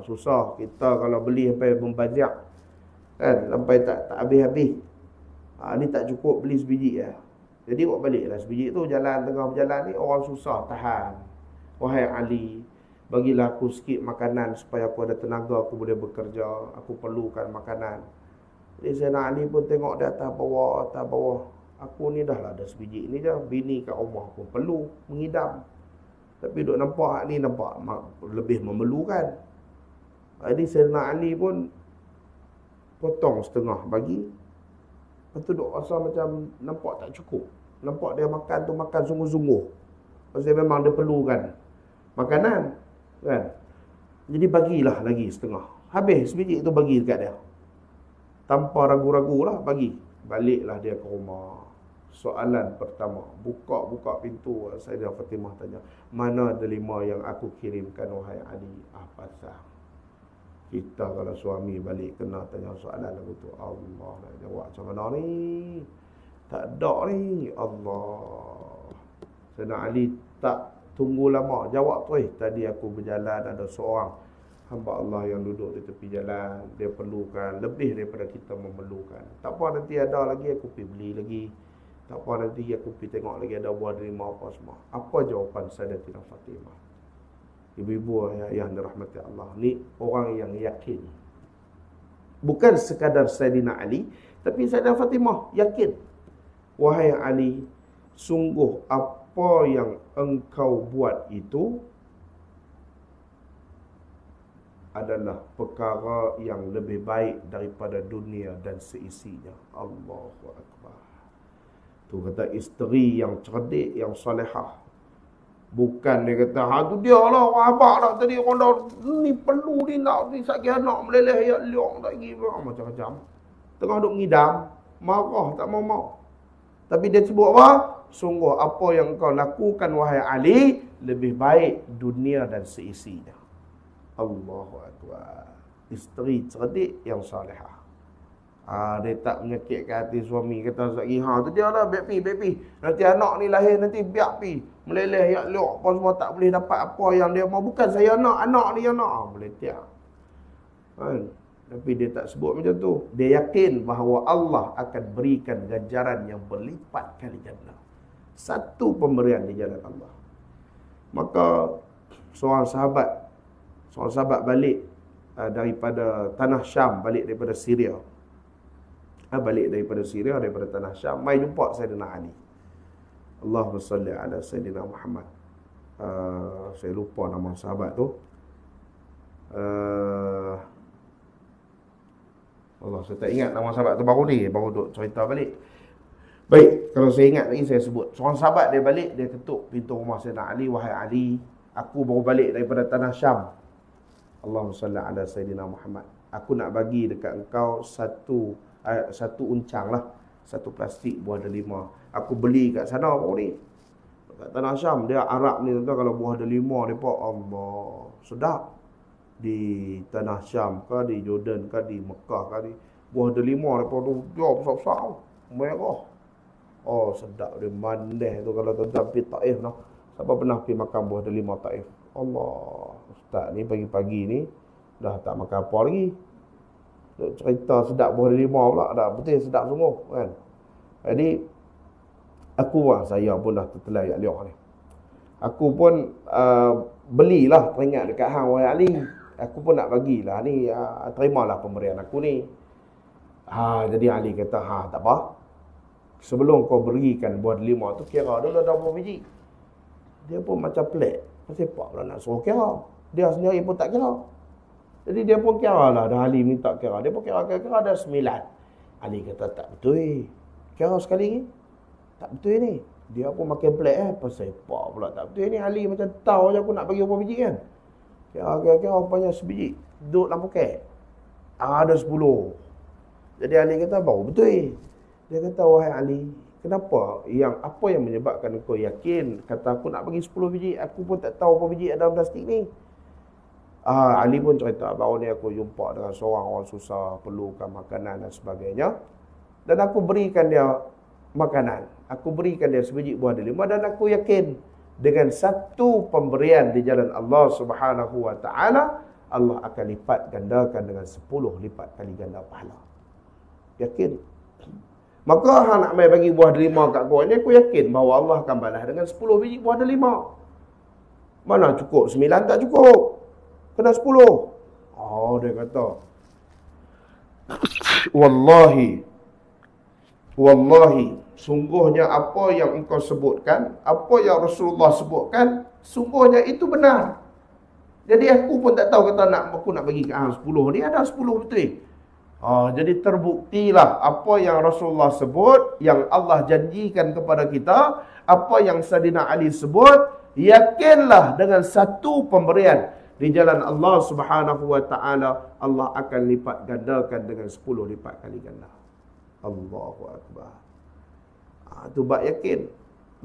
Susah kita kalau beli sampai membajak kan, sampai tak habis-habis. Ni tak cukup beli sebiji je. Jadi buat baliklah sebiji tu. Tengah berjalan ni orang susah tahan. Wahai Ali, bagilah aku sikit makanan supaya aku ada tenaga, aku boleh bekerja, aku perlukan makanan. Jadi Sayyidina Ali pun tengok di atas bawah. Aku ni dah lah ada sebiji ni je. Bini kat rumah pun perlu mengidam. Tapi duk nampak ni nampak lebih memerlukan. Jadi Sayyidina Ali pun potong setengah bagi. Lepas tu duk rasa macam nampak tak cukup. Nampak dia makan tu makan sungguh-sungguh. Pasal memang dia perlukan makanan kan. Jadi bagilah lagi setengah. Habis sebiji tu bagi dekat dia. Tanpa ragu-ragu lah bagi. Baliklah dia ke rumah. Soalan pertama, buka pintu, Sayyidatina Fatimah tanya, mana delima yang aku kirimkan wahai Ali? Pasal kita kalau suami balik kena tanya soalan lagu tu, Allah nak jawab macam mana ni? Tak ada ni. Allah. Sayyidina Ali tak tunggu lama. Jawab tu, tadi aku berjalan ada seorang hamba Allah yang duduk di tepi jalan. Dia perlukan lebih daripada kita memerlukan. Tak apa, nanti ada lagi aku pergi beli lagi. Tak apa, nanti aku pergi tengok lagi ada buah delima apa semua. Apa jawapan Sayyidatina Fatimah? Ibu-ibu yang dirahmati Allah. Ni orang yang yakin. Bukan sekadar Sayyidina Ali, tapi Sayyidatina Fatimah yakin. Wahai Ali, sungguh apa yang engkau buat itu adalah perkara yang lebih baik daripada dunia dan seisinya. Allahu Akbar. Tu kata isteri yang cerdik, yang salihah. Bukan dia kata, tu dia lah orang abang dah tadi, orang dah ni perlu ni nak ni sakit anak meleleh ya liang tak pergi macam-macam. Tengah duk ngidam, marah tak mau. Tapi dia sebut apa? Sungguh apa yang kau lakukan wahai Ali lebih baik dunia dan seisinya. Allahu Akbar. Isteri cerdik yang salihah. Dia tak menyakitkan hati suami. Kata lagi, tu dia lah, baik pi. Nanti anak ni lahir, nanti biar pi. Meleleh, yak liok, apa semua tak boleh dapat apa yang dia mau. Bukan saya anak ni yang nak. Boleh tiap. Kan? Tapi dia tak sebut macam tu. Dia yakin bahawa Allah akan berikan ganjaran yang berlipat kali ganda. Satu pemberian di jalan Allah. Maka seorang sahabat balik daripada tanah Syam, balik daripada Syria. Daripada tanah Syam, mai jumpa Sayyidina Ali. Allahumma salli ala Sayyidina Muhammad. Saya lupa nama sahabat tu. Allah, saya tak ingat nama sahabat tu baru duk cerita balik. Baik, kalau saya ingat lagi saya sebut. Seorang sahabat dia balik, dia ketuk pintu rumah Sayyidina Ali. Wahai Ali, aku baru balik daripada tanah Syam. Allahumma salli ala Sayyidina Muhammad. Aku nak bagi dekat engkau satu uncang lah, satu plastik buah delima. Aku beli kat sana baru ni. Kat tanah Syam, dia Arab ni tuan, kalau buah delima depa Allah sedap. Di tanah Syam ke, di Jordan ke, di Mekah ke, di buah delima depa tu dia besar-besar, merah. Oh sedap dia, manis tu kalau tuan-tuan pergi Taif noh. Siapa pernah pergi makan buah delima Taif? Allah, ustaz ni pagi-pagi ni dah tak makan apa lagi. Duk cerita sedap buah delima pula, dah betul sedap sungguh kan. Jadi saya pun dah tertelai yak liok ni. Aku pun belilah teringat dekat hang wahai Ali. Aku pun nak bagilah ni, terimalah pemberian aku ni. Jadi Ali kata, tak apa. Sebelum kau berikan buah delima tu, kira dulu ada berapa biji. Dia pun macam pelik. Kenapa pula nak suruh kira? Dia sendiri pun tak kira. Jadi dia pun kira lah, dah Ali minta kira. Dia pun kira ada 9. Ali kata, tak betul. Kira sekali ni. Tak betul ni. Dia pun makin pelik pasal apa pula tak betul ni. Ali macam tahu je aku nak bagi berapa biji kan. Kira rupanya sebiji duduk dalam poket. Ada 10. Jadi Ali kata baru betul. Dia kata, wahai Ali, kenapa? Apa yang menyebabkan kau yakin kata aku nak bagi 10 biji, aku pun tak tahu berapa biji ada dalam plastik ni. Ali pun cerita, baru ni aku jumpa dengan seorang orang susah, perlukan makanan dan sebagainya. Dan aku berikan dia makanan. Aku berikan dia sebiji buah delima dan aku yakin dengan satu pemberian di jalan Allah Subhanahu wa taala, Allah akan lipat gandakan dengan 10 lipat kali ganda pahala. Yakin. Maka hang nak mai bagi buah delima kat kau ni, aku yakin bahawa Allah akan balas dengan 10 biji buah delima. Mana cukup 9 tak cukup. Kena 10. Dia kata, Wallahi, sungguhnya apa yang engkau sebutkan, apa yang Rasulullah sebutkan, sungguhnya itu benar. Jadi aku pun tak tahu kata aku nak bagi ke 10 ni ada 10 betul. Jadi terbuktilah apa yang Rasulullah sebut, yang Allah janjikan kepada kita, apa yang Sayyidina Ali sebut, yakinlah dengan satu pemberian di jalan Allah Subhanahu wa taala, Allah akan lipat gandakan dengan 10 lipat kali ganda. Allahu Akbar. Itu bab yakin.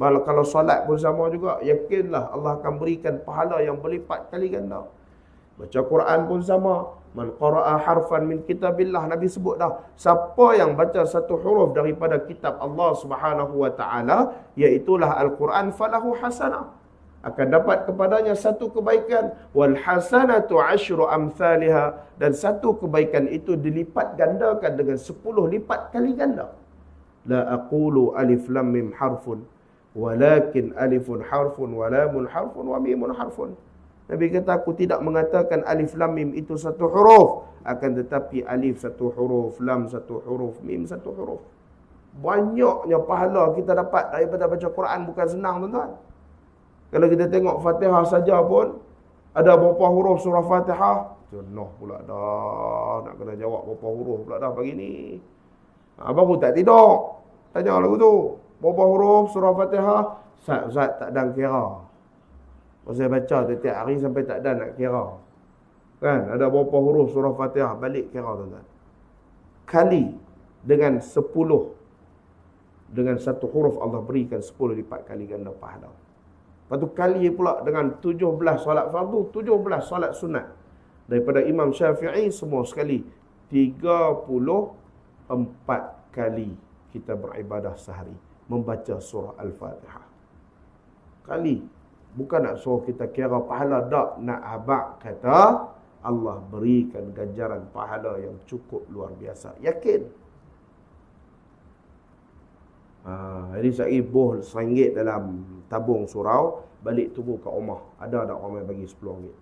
Kalau solat pun sama juga, yakinlah Allah akan berikan pahala yang berlipat kali ganda. Baca Quran pun sama. Man qara'a harfan min kitabillah, Nabi sebut dah. Siapa yang baca satu huruf daripada kitab Allah Subhanahu wa taala, iaitulah Al-Quran, falahu hasanah, akan dapat kepadanya satu kebaikan. Wal hasanatu asyru amsalha, dan satu kebaikan itu dilipat gandakan dengan 10 lipat kali ganda. La aqulu alif lam mim harfun, walakin alifun harfun wa lamun harfun wa mimun harfun. Nabi kata, aku tidak mengatakan alif lam mim itu satu huruf, akan tetapi alif satu huruf, lam satu huruf, mim satu huruf. Banyaknya pahala kita dapat daripada baca Quran, bukan senang tuan-tuan. Kalau kita tengok Fatihah saja pun, ada berapa huruf surah Fatihah? Jenuh pula dah, nak kena jawab berapa huruf pula dah pagi ni. Baru tak tidur, tanya lagu tu, berapa huruf surah Fatihah? Ustaz tak ada kira. Saya baca setiap hari sampai tak ada nak kira. Kan, ada berapa huruf surah Fatihah, balik kira tuan-tuan. Kali dengan 10, dengan satu huruf Allah berikan 10 lipat kali ganda pahala. Lepas tu kali pula dengan 17 solat fardu, 17 solat sunat. Daripada Imam Syafi'i semua sekali 34 kali kita beribadah sehari membaca surah Al-Fatihah. Kali. Bukan nak suruh kita kira pahala, tak. Nak abang kata Allah berikan ganjaran pahala yang cukup luar biasa. Yakin. Jadi saya boh RM1 dalam tabung surau, balik tunggu kat rumah. Ada tak orang bagi RM10?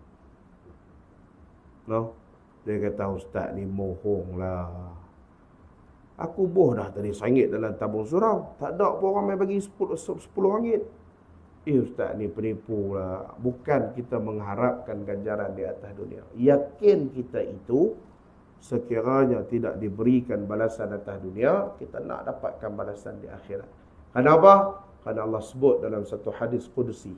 No? Dia kata, ustaz ni mohong lah. Aku boh dah tadi RM1 dalam tabung surau. Tak ada pun orang bagi RM10. Ustaz ni penipu lah. Bukan kita mengharapkan ganjaran di atas dunia. Yakin kita itu, sekiranya tidak diberikan balasan atas dunia, kita nak dapatkan balasan di akhirat. Kenapa? Kerana Allah sebut dalam satu hadis Qudsi,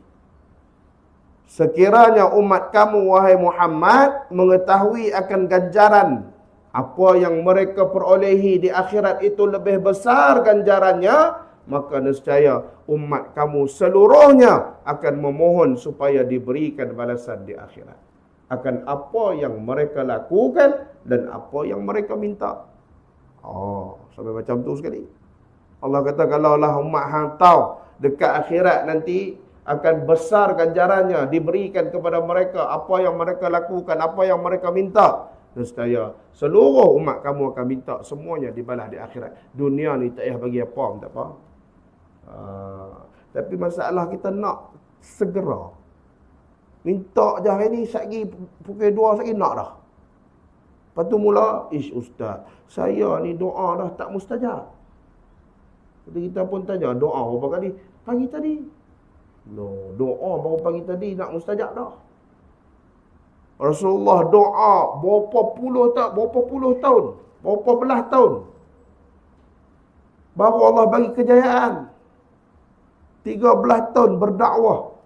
sekiranya umat kamu, wahai Muhammad, mengetahui akan ganjaran apa yang mereka perolehi di akhirat itu lebih besar ganjarannya, maka nescaya umat kamu seluruhnya akan memohon supaya diberikan balasan di akhirat akan apa yang mereka lakukan dan apa yang mereka minta. Sampai macam tu sekali. Allah kata, kalaulah umat hang tahu dekat akhirat nanti akan besar ganjarannya diberikan kepada mereka apa yang mereka lakukan, apa yang mereka minta, nescaya seluruh umat kamu akan minta semuanya dibalas di akhirat. Dunia ni tak payah bagi apa, tak apa. Tapi masalah kita nak segera. Minta je hari ni, satgi pukul 2 satgi nak dah. Lepas tu mula, ustaz, saya ni doa dah tak mustajab. Jadi kita pun tanya, doa berapa kali? Pagi tadi. No, doa baru pagi tadi nak mustajab dah. Rasulullah doa berapa puluh tahun, berapa belah tahun, baru Allah bagi kejayaan. 13 tahun berdakwah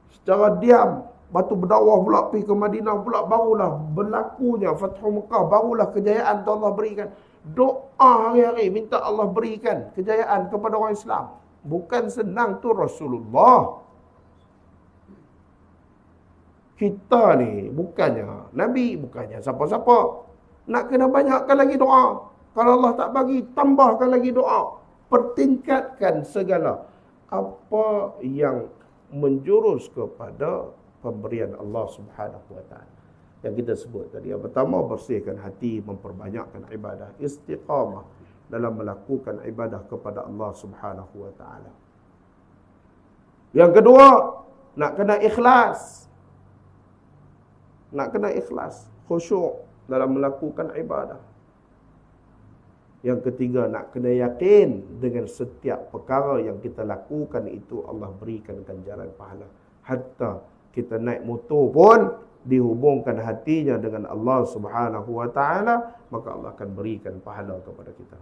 secara diam, batu berdakwah pula pergi ke Madinah pula, barulah berlakunya Fathu Mekah, barulah kejayaan tu Allah berikan. Doa hari-hari minta Allah berikan kejayaan kepada orang Islam. Bukan senang tu Rasulullah. Kita ni bukannya Nabi, bukannya siapa-siapa. Nak kena banyakkan lagi doa. Kalau Allah tak bagi, tambahkan lagi doa. Pertingkatkan segala apa yang menjurus kepada pemberian Allah Subhanahu wa taala. Yang kita sebut tadi, yang pertama, bersihkan hati, memperbanyakkan ibadah, istiqamah dalam melakukan ibadah kepada Allah Subhanahu wa taala. Yang kedua, nak kena ikhlas. Nak kena ikhlas, khusyuk dalam melakukan ibadah. Yang ketiga, nak kena yakin dengan setiap perkara yang kita lakukan itu Allah berikan ganjaran pahala. Hatta kita naik motor pun dihubungkan hatinya dengan Allah Subhanahu wa taala, maka Allah akan berikan pahala kepada kita.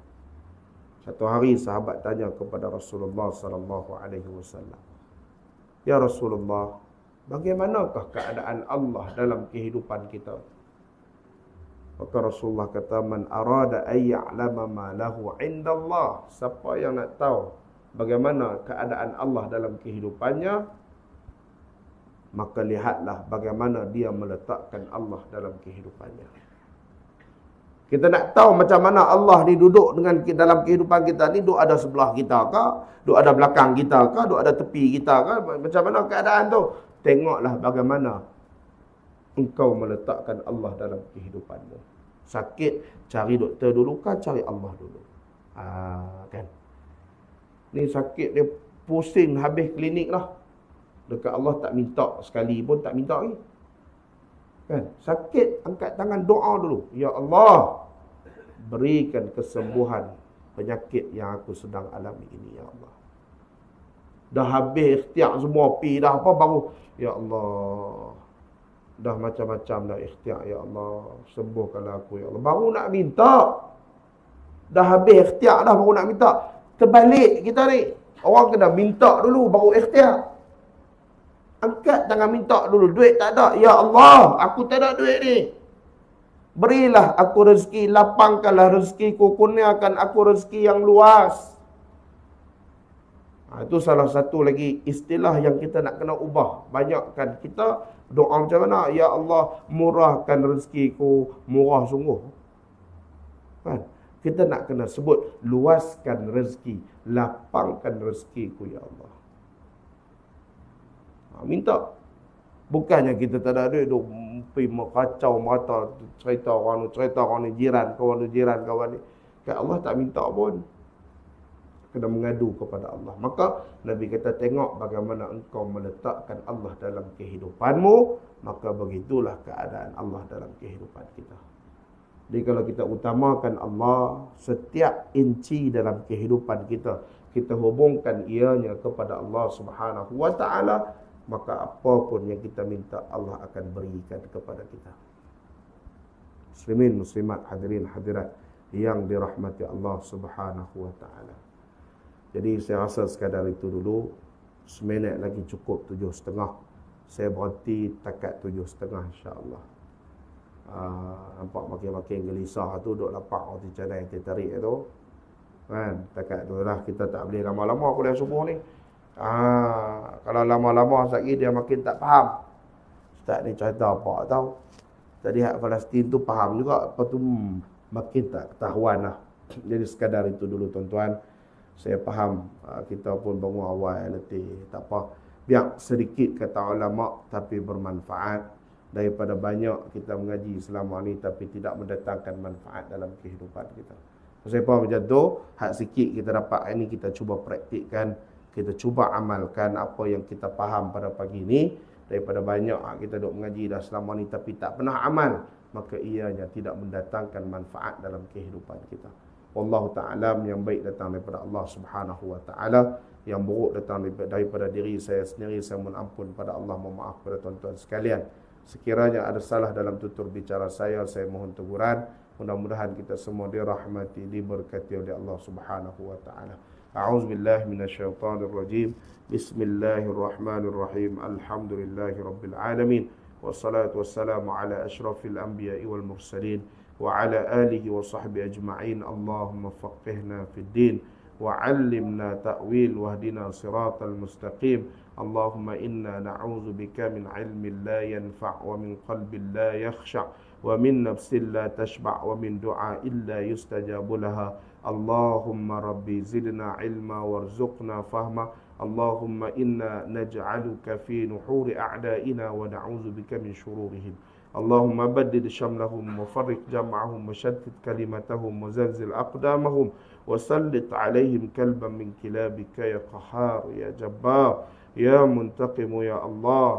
Satu hari sahabat tanya kepada Rasulullah sallallahu alaihi wasallam, "Ya Rasulullah, bagaimanakah keadaan Allah dalam kehidupan kita?" Maka Rasulullah kata, "Man arada ay ya'lama ma lahu 'indallah." Siapa yang nak tahu bagaimana keadaan Allah dalam kehidupannya, maka lihatlah bagaimana dia meletakkan Allah dalam kehidupannya. Kita nak tahu macam mana Allah ni duduk dengan dalam kehidupan kita ni, duduk ada sebelah kita ke, duduk ada belakang kita ke, duduk ada tepi kita ke, macam mana keadaan tu. Tengoklah bagaimana engkau meletakkan Allah dalam kehidupanmu. Sakit, cari doktor dulu kan, cari Allah dulu. Kan. Ni sakit dia pusing habis klinik lah. Dekat Allah tak minta sekali pun, tak minta lagi. Kan? Sakit, angkat tangan doa dulu. Ya Allah, berikan kesembuhan penyakit yang aku sedang alami ini, ya Allah. Dah habis ikhtiar semua, pi dah apa baru, ya Allah, dah macam-macam dah ikhtiar, ya Allah, sembuhkanlah aku, ya Allah. Baru nak minta. Dah habis ikhtiar dah, baru nak minta. Terbalik kita ni. Orang kena minta dulu, baru ikhtiar. Angkat tangan minta dulu. Duit tak ada. Ya Allah, aku tak ada duit ni. Berilah aku rezeki. Lapangkanlah rezekiku. Kurniakan aku rezeki yang luas. Itu salah satu lagi istilah yang kita nak kena ubah. Banyakkan kita doa macam mana? Ya Allah, murahkan rezekiku. Murah sungguh. Kan? Kita nak kena sebut, luaskan rezeki. Lapangkan rezekiku, ya Allah. Minta. Bukannya kita tak ada duit, duk pergi kacau merata, cerita orang ni, jiran kawan ni. Kat Allah tak minta pun. Kena mengadu kepada Allah. Maka Nabi kata, tengok bagaimana engkau meletakkan Allah dalam kehidupanmu, maka begitulah keadaan Allah dalam kehidupan kita. Jadi kalau kita utamakan Allah, setiap inci dalam kehidupan kita, kita hubungkan ianya kepada Allah Subhanahu wa ta'ala, maka apapun yang kita minta, Allah akan berikan kepada kita. Muslimin, muslimat, hadirin, hadirat yang dirahmati Allah Subhanahu wa ta'ala. Jadi saya rasa sekadar itu dulu. Seminit lagi cukup 7.30. Saya berhenti takat 7.30 insya-Allah. Nampak makin-makin gelisah tu, duk lapak roti canai yang tarik tu. Kan, takat tu lah, kita tak boleh lama-lama kuliah subuh ni. Kalau lama-lama sekali dia makin tak faham. Ustaz ni cerita apa tahu. Tadi hak Palestin tu faham juga, apa tu makin tak ketahuan lah. Jadi sekadar itu dulu tuan-tuan. Saya faham kita pun bangun awal letih, tak apa. Biar sedikit kata ulama tapi bermanfaat daripada banyak kita mengaji selama ni tapi tidak mendatangkan manfaat dalam kehidupan kita. Saya faham macam tu, hak sikit kita dapat ini kita cuba praktikkan. Kita cuba amalkan apa yang kita faham pada pagi ini. Daripada banyak kita duk mengaji dah selama ni tapi tak pernah amal, maka ianya tidak mendatangkan manfaat dalam kehidupan kita. Wallahu ta'ala, yang baik datang daripada Allah Subhanahu wa ta'ala, yang buruk datang daripada diri saya sendiri. Saya mohon ampun pada Allah, mohon maaf pada tuan-tuan sekalian. Sekiranya ada salah dalam tutur bicara saya mohon teguran. Mudah-mudahan kita semua dirahmati, diberkati oleh Allah Subhanahu wa ta'ala. أعوذ بالله من الشيطان الرجيم بسم الله الرحمن الرحيم الحمد لله رب العالمين والصلاة والسلام على أشرف الأنبياء والمرسلين وعلى آله وصحبه أجمعين اللهم فقهنا في الدين وعلمنا تأويل واهدنا صراط المستقيم اللهم إنا نعوذ بك من علم لا ينفع ومن قلب لا يخشع ومن نفس لا تشبع ومن دعاء لا يستجاب لها اللهم ربي زدنا علما وارزقنا فهما اللهم إنا نجعلك في نحور أعدائنا ونعوذ بك من شرورهم اللهم بدد شملهم وفرق جمعهم وشتت كلمتهم وزلزل أقدامهم وسلط عليهم كلبا من كلابك يا قهار يا جبار يا منتقم يا الله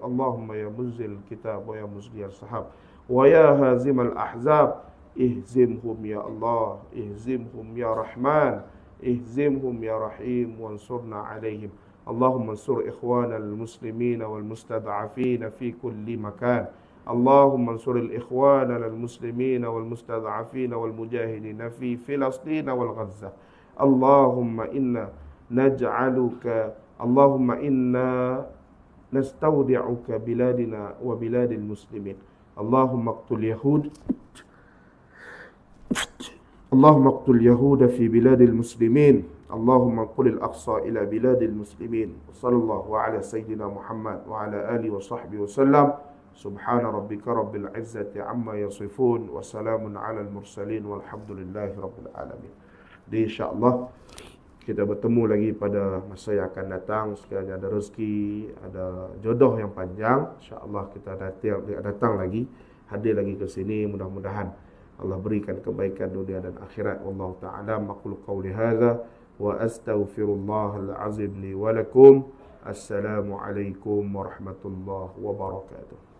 اللهم يا منزل الكتاب ويا مزجي السحاب ويا هازم الأحزاب اهزمهم يا الله اهزمهم يا رحمن اهزمهم يا رحيم وانصرنا عليهم اللهم انصر إخواننا المسلمين والمستضعفين في كل مكان اللهم انصر الإخوان المسلمين والمستضعفين والمجاهدين في فلسطين والغزة اللهم إنا نجعلك اللهم إنا نستودعك بلادنا وبلاد المسلمين اللهم اقتل اليهود اللهم اقتل اليهود في بلاد المسلمين اللهم انقل الأقصى إلى بلاد المسلمين صلى الله على سيدنا محمد وعلى آله وصحبه وسلم سبحان ربك رب العزة عما يصفون وسلام على المرسلين والحمد لله رب العالمين. Jadi insyaAllah kita bertemu lagi pada masa yang akan datang. Sekiranya ada rezeki, ada jodoh yang panjang, insyaAllah kita datang lagi, hadir lagi ke sini. Mudah-mudahan Allah berikan kebaikan dunia dan akhirat. Wallahu ta'ala maqul qawli hadha wa astaghfirullahal azim li wa lakum. Assalamualaikum warahmatullahi wabarakatuh.